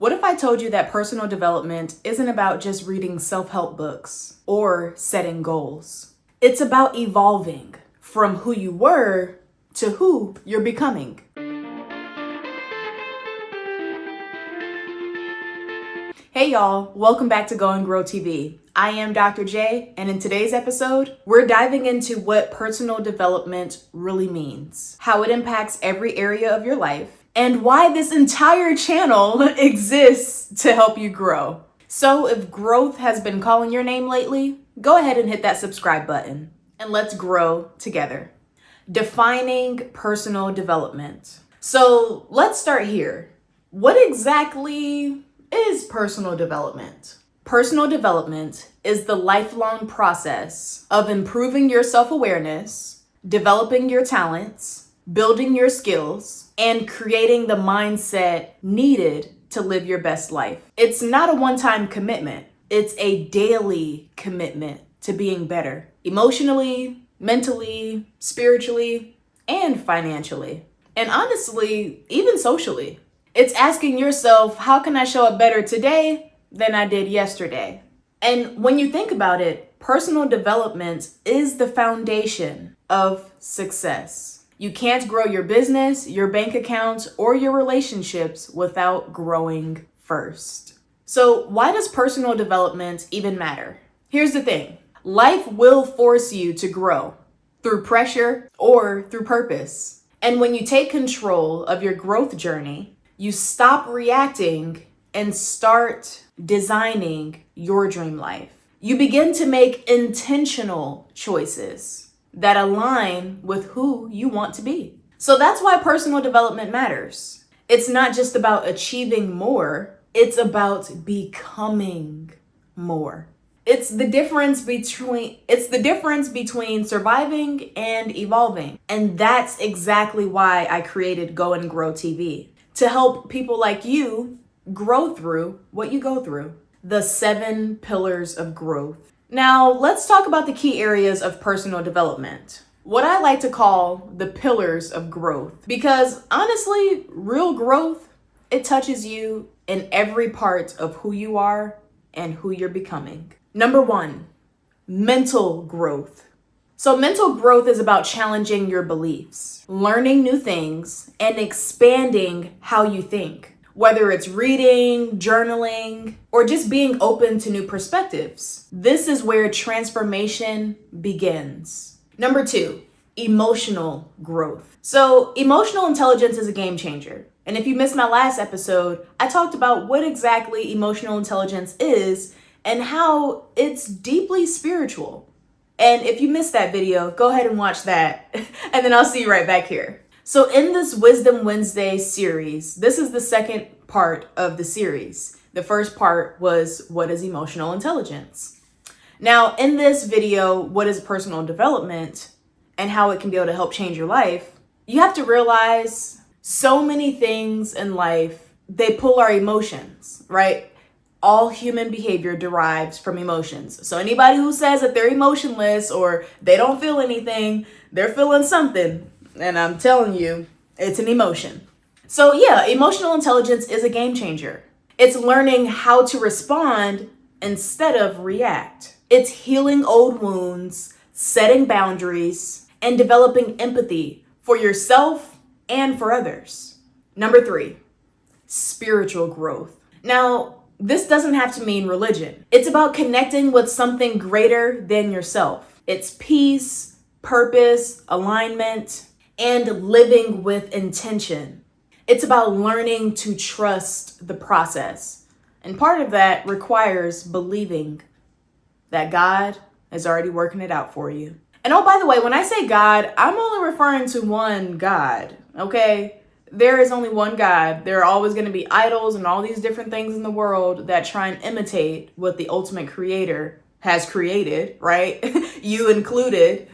What if I told you that personal development isn't about just reading self-help books or setting goals? It's about evolving from who you were to who you're becoming. Hey y'all, welcome back to Go and Grow TV. I am Dr. J, and in today's episode, we're diving into what personal development really means, how it impacts every area of your life, and why this entire channel exists to help you grow. So if growth has been calling your name lately, go ahead and hit that subscribe button, and let's grow together. Defining personal development. So let's start here. What exactly is personal development? Personal development is the lifelong process of improving your self-awareness, developing your talents, building your skills, and creating the mindset needed to live your best life. It's not a one-time commitment. It's a daily commitment to being better, emotionally, mentally, spiritually, and financially. And honestly, even socially. It's asking yourself, how can I show up better today than I did yesterday? And when you think about it, personal development is the foundation of success. You can't grow your business, your bank account, or your relationships without growing first. So why does personal development even matter? Here's the thing. Life will force you to grow through pressure or through purpose. And when you take control of your growth journey, you stop reacting and start designing your dream life. You begin to make intentional choices that align with who you want to be. So that's why personal development matters. It's not just about achieving more, it's about becoming more. It's the difference between surviving and evolving. And that's exactly why I created Go and Grow TV. To help people like you grow through what you go through. The 7 pillars of growth. Now, let's talk about the key areas of personal development. What I like to call the pillars of growth. Because honestly, real growth, it touches you in every part of who you are and who you're becoming. Number 1, mental growth. So mental growth is about challenging your beliefs, learning new things, and expanding how you think. Whether it's reading, journaling, or just being open to new perspectives. This is where transformation begins. Number 2, emotional growth. So emotional intelligence is a game changer. And if you missed my last episode, I talked about what exactly emotional intelligence is and how it's deeply spiritual. And if you missed that video, go ahead and watch that, and then I'll see you right back here. So in this Wisdom Wednesday series, this is the second part of the series. The first part was, what is emotional intelligence? Now, in this video, what is personal development and how it can be able to help change your life, you have to realize so many things in life, they pull our emotions, right? All human behavior derives from emotions. So anybody who says that they're emotionless or they don't feel anything, they're feeling something. And I'm telling you, it's an emotion. So yeah, emotional intelligence is a game changer. It's learning how to respond instead of react. It's healing old wounds, setting boundaries, and developing empathy for yourself and for others. Number 3, spiritual growth. Now, this doesn't have to mean religion. It's about connecting with something greater than yourself. It's peace, purpose, alignment, and living with intention. It's about learning to trust the process. And part of that requires believing that God is already working it out for you. And oh, by the way, when I say God, I'm only referring to one God, okay? There is only one God. There are always going to be idols and all these different things in the world that try and imitate what the ultimate creator has created, right? You included.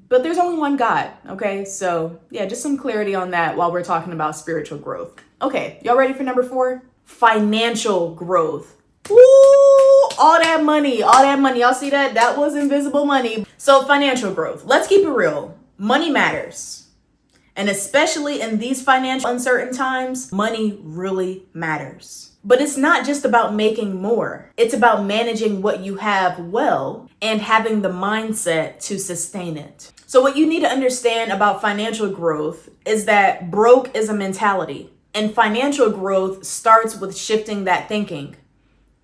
But there's only one God, okay? So yeah, just some clarity on that while we're talking about spiritual growth. Okay, y'all ready for number 4? Financial growth. Ooh, all that money. Y'all see that? That was invisible money. So financial growth. Let's keep it real. Money matters. And especially in these financial uncertain times, money really matters. But it's not just about making more. It's about managing what you have well and having the mindset to sustain it. So what you need to understand about financial growth is that broke is a mentality, and financial growth starts with shifting that thinking.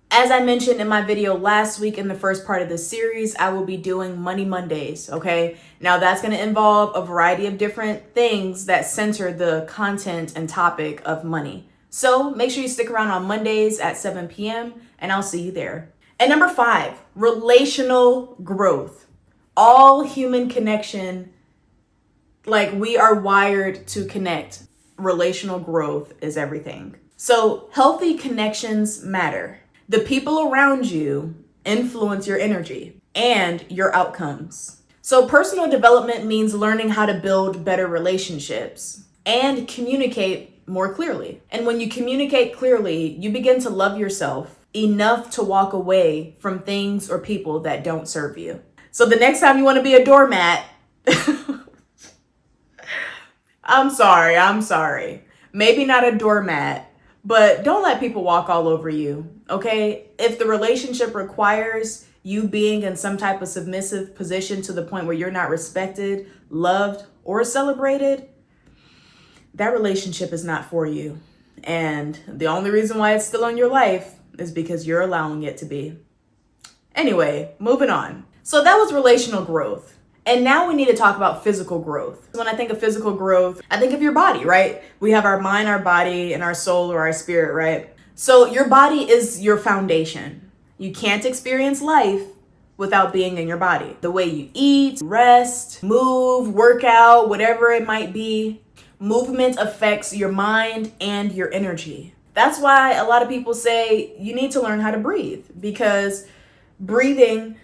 As I mentioned in my video last week in the first part of this series, I will be doing Money Mondays, okay? Now that's gonna involve a variety of different things that center the content and topic of money. So make sure you stick around on Mondays at 7 p.m. and I'll see you there. And number 5, relational growth. All human connection, like we are wired to connect. Relational growth is everything. So healthy connections matter. The people around you influence your energy and your outcomes. So personal development means learning how to build better relationships and communicate more clearly. And when you communicate clearly, you begin to love yourself enough to walk away from things or people that don't serve you. So the next time you want to be a doormat, I'm sorry. Maybe not a doormat, but don't let people walk all over you, okay? If the relationship requires you being in some type of submissive position to the point where you're not respected, loved, or celebrated, that relationship is not for you. And the only reason why it's still in your life is because you're allowing it to be. Anyway, moving on. So that was relational growth. And now we need to talk about physical growth. When I think of physical growth, I think of your body, right? We have our mind, our body, and our soul or our spirit, right? So your body is your foundation. You can't experience life without being in your body. The way you eat, rest, move, work out, whatever it might be, movement affects your mind and your energy. That's why a lot of people say you need to learn how to breathe, because breathing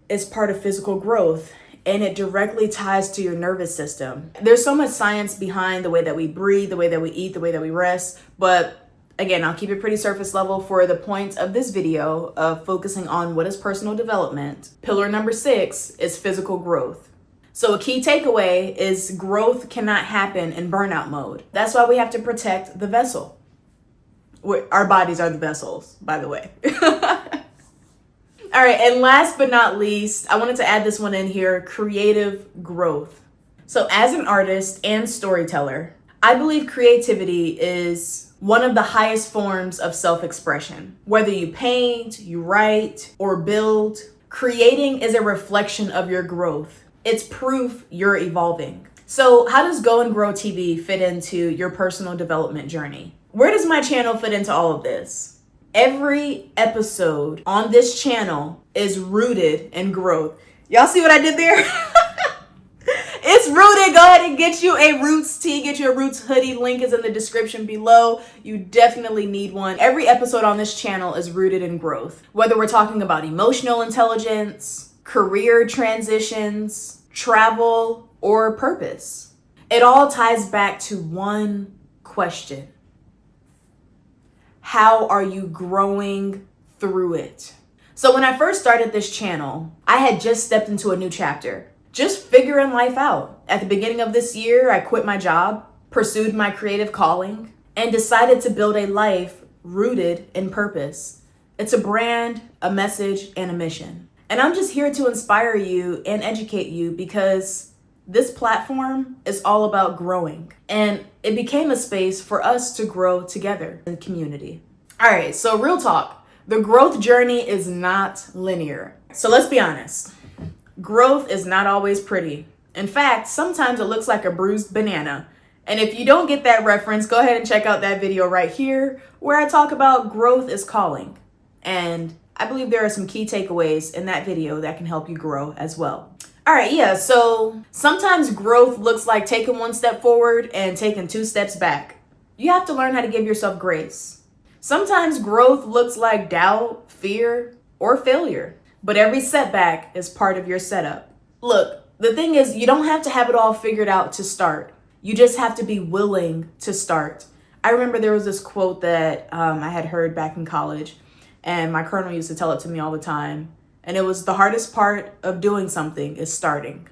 is part of physical growth. And it directly ties to your nervous system. There's so much science behind the way that we breathe, the way that we eat, the way that we rest. But again, I'll keep it pretty surface level for the point of this video of focusing on what is personal development. Pillar number 6 is physical growth. So a key takeaway is growth cannot happen in burnout mode. That's why we have to protect the vessel. Our bodies are the vessels, by the way. All right, and last but not least, I wanted to add this one in here, creative growth. So as an artist and storyteller, I believe creativity is one of the highest forms of self-expression. Whether you paint, you write, or build, creating is a reflection of your growth. It's proof you're evolving. So how does Go and Grow TV fit into your personal development journey? Where does my channel fit into all of this? Every episode on this channel is rooted in growth. Y'all see what I did there? It's rooted. Go ahead and get you a Roots tee, get you a Roots hoodie. Link is in the description below. You definitely need one. Every episode on this channel is rooted in growth. Whether we're talking about emotional intelligence, career transitions, travel, or purpose, it all ties back to one question. How are you growing through it? So when I first started this channel, I had just stepped into a new chapter, just figuring life out. At the beginning of this year, I quit my job, pursued my creative calling, and decided to build a life rooted in purpose. It's a brand, a message, and a mission. And I'm just here to inspire you and educate you because this platform is all about growing. And it became a space for us to grow together in community. All right, so real talk. The growth journey is not linear. So let's be honest. Growth is not always pretty. In fact, sometimes it looks like a bruised banana. And if you don't get that reference, go ahead and check out that video right here where I talk about growth is calling. And I believe there are some key takeaways in that video that can help you grow as well. All right, yeah, so sometimes growth looks like taking one step forward and taking 2 steps back. You have to learn how to give yourself grace. Sometimes growth looks like doubt, fear, or failure, but every setback is part of your setup. Look, the thing is, you don't have to have it all figured out to start. You just have to be willing to start. I remember there was this quote that I had heard back in college, and my colonel used to tell it to me all the time. And it was the hardest part of doing something is starting.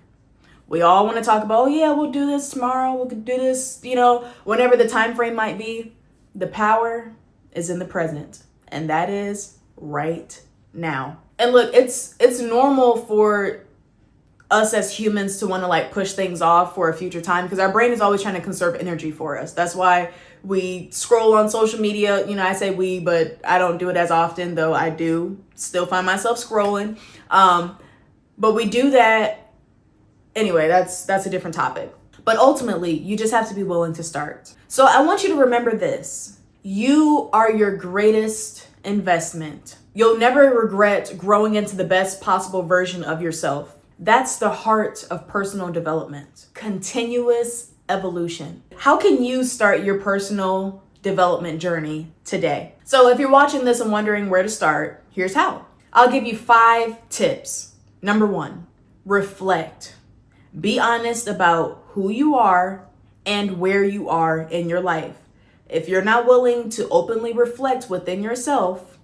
We all want to talk about, oh yeah, we'll do this tomorrow. We'll do this, whenever the time frame might be. The power is in the present, and that is right now. And look, it's normal for us as humans to want to like push things off for a future time, because our brain is always trying to conserve energy for us. That's why we scroll on social media. You know, I say we, but I don't do it as often, though I do still find myself scrolling. But we do that anyway. That's a different topic. But ultimately, you just have to be willing to start. So I want you to remember this. You are your greatest investment. You'll never regret growing into the best possible version of yourself. That's the heart of personal development. Continuous evolution. How can you start your personal development journey today? So if you're watching this and wondering where to start, here's how. I'll give you 5 tips. Number 1, reflect. Be honest about who you are and where you are in your life. If you're not willing to openly reflect within yourself,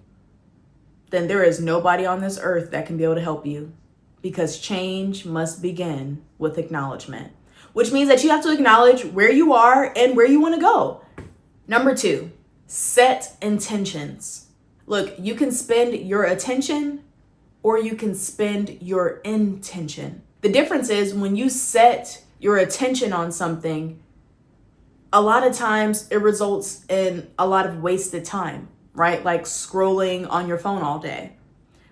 then there is nobody on this earth that can be able to help you, because change must begin with acknowledgement, which means that you have to acknowledge where you are and where you want to go. Number 2, set intentions. Look, you can spend your attention or you can spend your intention. The difference is when you set your attention on something, a lot of times it results in a lot of wasted time, right? Like scrolling on your phone all day.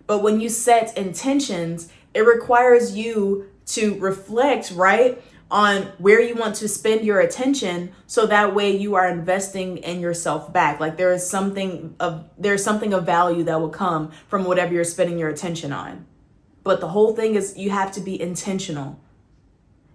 But when you set intentions, it requires you to reflect, right, on where you want to spend your attention, so that way you are investing in yourself back. Like there's something of value that will come from whatever you're spending your attention on. But the whole thing is you have to be intentional.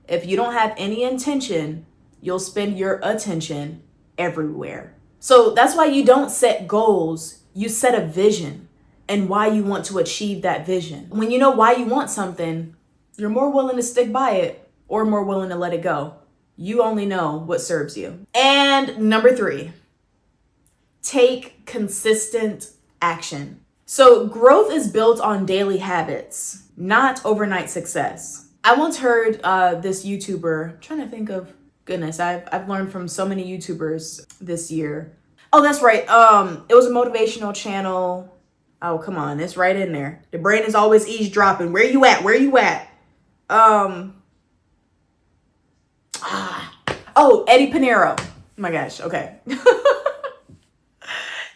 If you don't have any intention, you'll spend your attention everywhere. So that's why you don't set goals, you set a vision and why you want to achieve that vision. When you know why you want something, you're more willing to stick by it or more willing to let it go. You only know what serves you. And number 3, take consistent action. So growth is built on daily habits, not overnight success. I once heard this YouTuber, I'm trying to think of, goodness, I've learned from so many YouTubers this year. Oh, that's right. It was a motivational channel. Oh, come on. It's right in there. The brain is always eavesdropping. Where you at? Where you at? Oh, Eddie Pinero. Oh my gosh. Okay.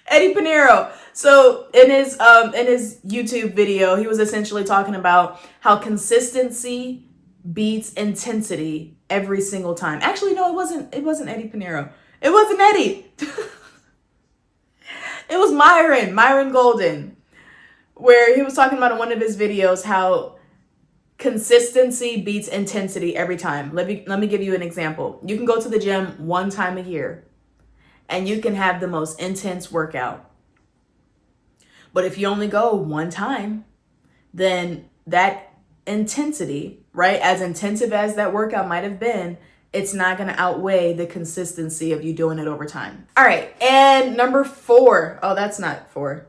Eddie Pinero. So in his YouTube video, he was essentially talking about how consistency beats intensity every single time. Actually, no, it wasn't Eddie Pinero. It wasn't Eddie. It was Myron Golden, where he was talking about in one of his videos how consistency beats intensity every time. Let me give you an example. You can go to the gym one time a year and you can have the most intense workout. But if you only go one time, then that intensity, right, as intensive as that workout might have been, it's not going to outweigh the consistency of you doing it over time. All right. And number 4. Oh, that's not 4.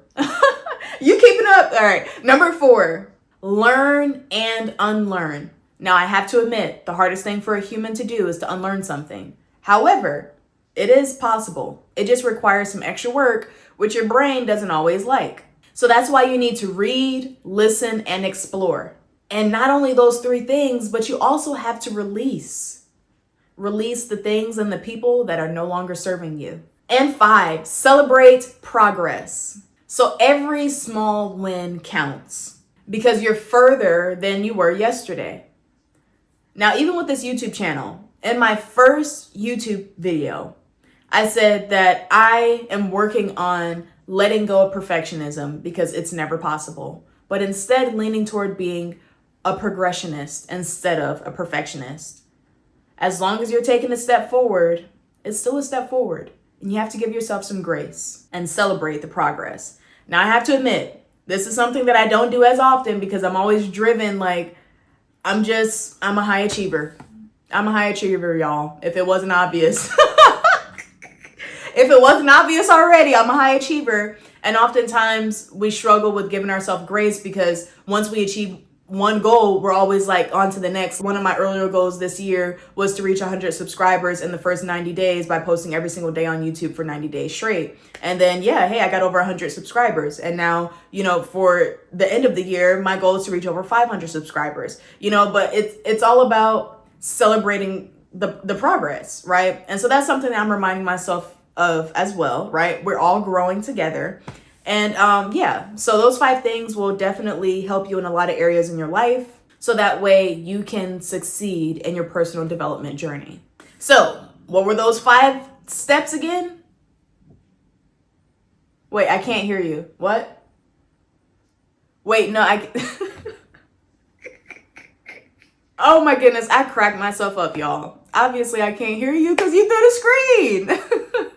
You keeping up? All right. Number 4, learn and unlearn. Now, I have to admit, the hardest thing for a human to do is to unlearn something. However, it is possible. It just requires some extra work, which your brain doesn't always like. So that's why you need to read, listen, and explore. And not only those 3 things, but you also have to release. Release the things and the people that are no longer serving you. And 5, celebrate progress. So every small win counts because you're further than you were yesterday. Now, even with this YouTube channel, in my first YouTube video, I said that I am working on letting go of perfectionism because it's never possible, but instead leaning toward being a progressionist instead of a perfectionist. As long as you're taking a step forward, it's still a step forward. And you have to give yourself some grace and celebrate the progress. Now, I have to admit, this is something that I don't do as often because I'm always driven like, I'm a high achiever. I'm a high achiever, y'all, if it wasn't obvious. If it wasn't obvious already, I'm a high achiever. And oftentimes we struggle with giving ourselves grace because once we achieve one goal, we're always like on to the next. One of my earlier goals this year was to reach 100 subscribers in the first 90 days by posting every single day on YouTube for 90 days straight. And then, yeah, hey, I got over 100 subscribers. And now, for the end of the year, my goal is to reach over 500 subscribers, but it's all about celebrating the progress, right? And so that's something that I'm reminding myself of as well, right? We're all growing together. And so those 5 things will definitely help you in a lot of areas in your life. So that way you can succeed in your personal development journey. So what were those 5 steps again? Wait, I can't hear you. What? Wait, no, oh my goodness, I cracked myself up, y'all. Obviously I can't hear you because you threw the screen.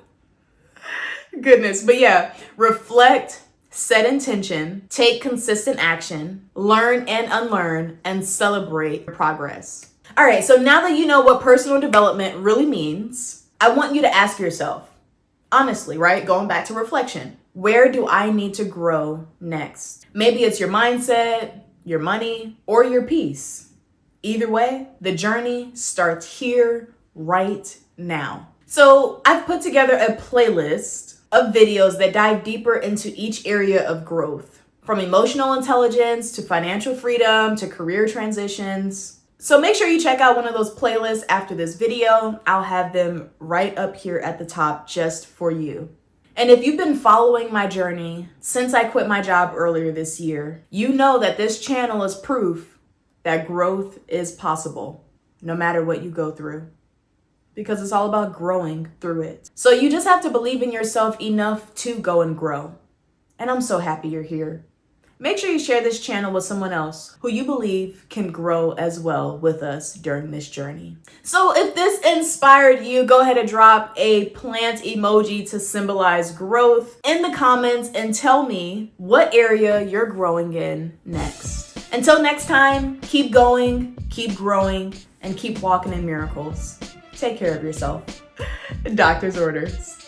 Goodness. But yeah, reflect, set intention, take consistent action, learn and unlearn, and celebrate progress. All right, so now that you know what personal development really means, I want you to ask yourself, honestly, right? Going back to reflection, where do I need to grow next? Maybe it's your mindset, your money, or your peace. Either way, the journey starts here right now. So I've put together a playlist of videos that dive deeper into each area of growth, from emotional intelligence to financial freedom to career transitions. So make sure you check out one of those playlists after this video. I'll have them right up here at the top just for you. And if you've been following my journey since I quit my job earlier this year, you know that this channel is proof that growth is possible, no matter what you go through. Because it's all about growing through it. So you just have to believe in yourself enough to go and grow. And I'm so happy you're here. Make sure you share this channel with someone else who you believe can grow as well with us during this journey. So if this inspired you, go ahead and drop a plant emoji to symbolize growth in the comments and tell me what area you're growing in next. Until next time, keep going, keep growing, and keep walking in miracles. Take care of yourself. Doctor's orders.